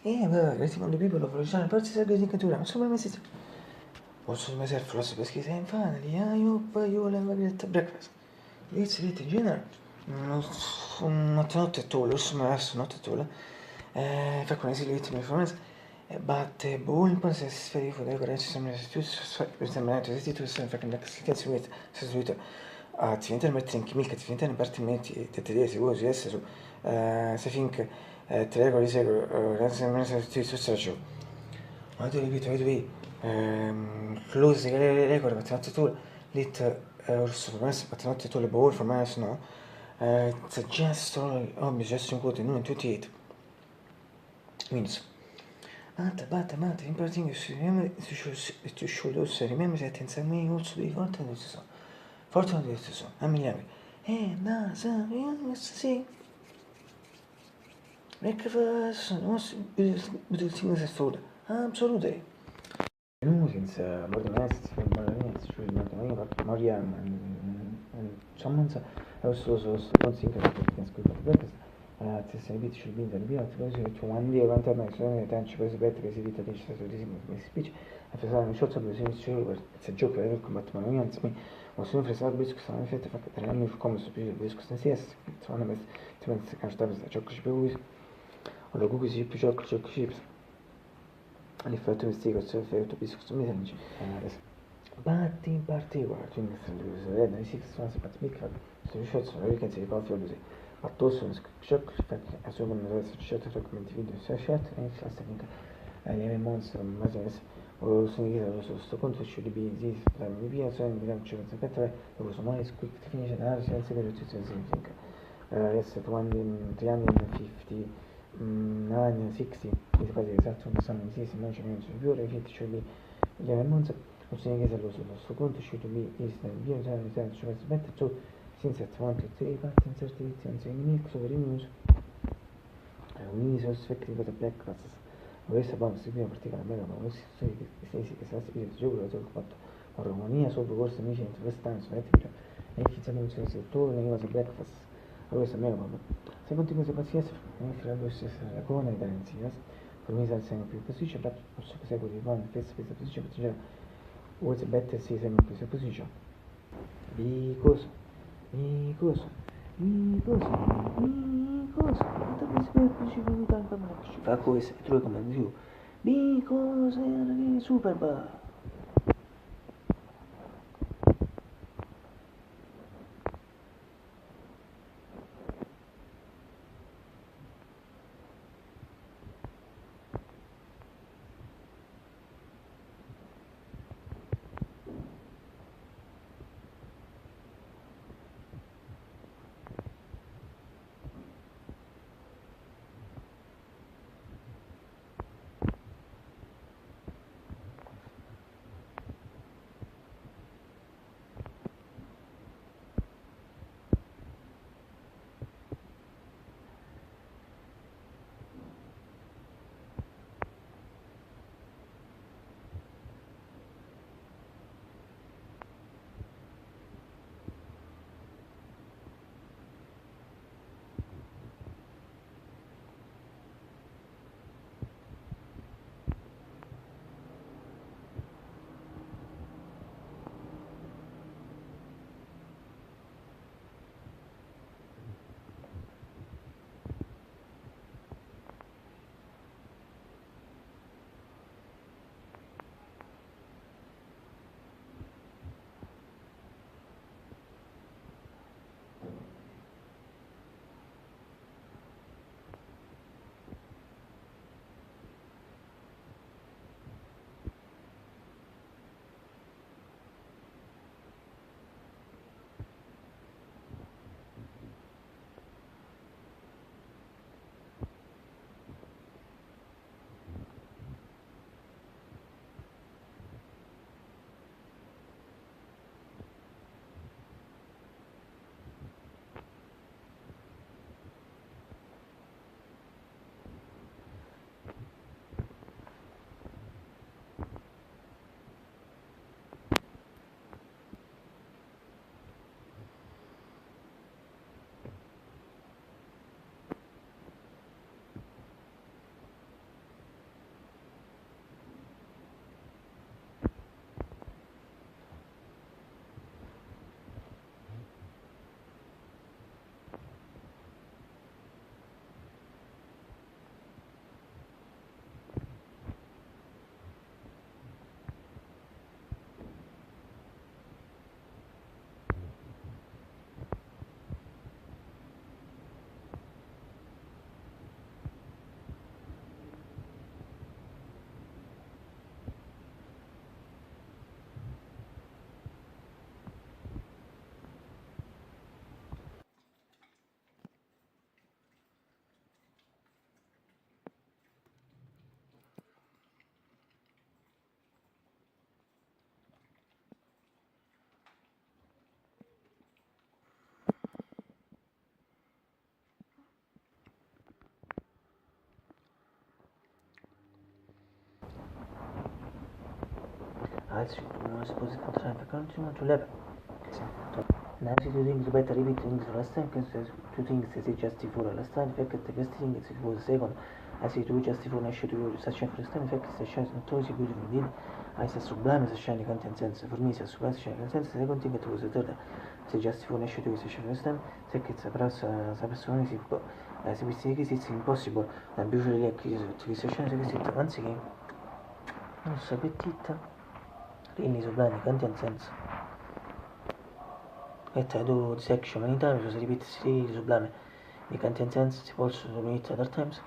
Greeting all the people of original parties are greeting to them. So my message. Also myself lost because and finally I hope you will have a great breakfast. It's late dinner. Not at all, not at all. Fa con esili letti mi formes. But bull pas es very for the correct some restitution fa con la situazione sostituita a diventa mettere in chimica diventa in partimenti te sicuro di essere se finché tre regole di seguito grazie a me sostituzione ma tu ripeto close the record but not at all lit orso but not at all ball for us no it's a gesture just quote in 28 means but important is to remember to should also remember that in some way also be fortunate so I'm young sì breakfast was beautiful things as food absolutely since more than last Mariam and someone's also don't think that you can speak about breakfast se bit should be the bit to one day around time so then she was better as it is so speech after some short of the it's a joke but Mariam me وسوين في ساعات بيسكس أنا فات فكرت أنا في كومس بيسكس نسيس أنا بس تمن كانش تابس أشوكش بيوز ولا جوجل جيب شوكش شيبس اللي فاتوا مستيقظ فاتوا بيسكس مثلا بس But in particular, I see this once but make so shots so you can say about your music. But also shock assume that shot document video shot and fast think alle monster mazes o sono sto conto should be this maybe also in the chance that there was one is quick to finish and other sense that it's think yes at 350 960 is quasi esatto non sono insieme non c'è niente più le fit should be le monster Uczynienie sto conto should be is the view that should be better to since at 1 to 3 but in 30 and unique so renews we so effective with the black classes adesso abbiamo seguito particolarmente ma non si che sta seguendo gioco da fatto ma Romania sopra corso amici in quest'anno so e ci siamo in settore ne was breakfast adesso meno se continua se pazienza e fino a essere con i danzi per me salsa in più position but posso seguire one questa position was better season in questa position because fa questo e tu come dico because è super bad else you suppose it time to continue to live. Now see two things better repeat things last time because two things si justify last time perché questi things si può second as tu justify nasce tu such a first time perché se scende non trovi più di dire hai se sublime se scende content sense for me se sublime se scende content sense second thing tu third se justify nasce tu se scende first time se che però sa persona si può se questi requisiti impossible la più di requisiti se scende requisiti anziché non so petita quindi sublime content sense Questa do section many times, so repeat the sublime. You can sense the pulse to meet other times.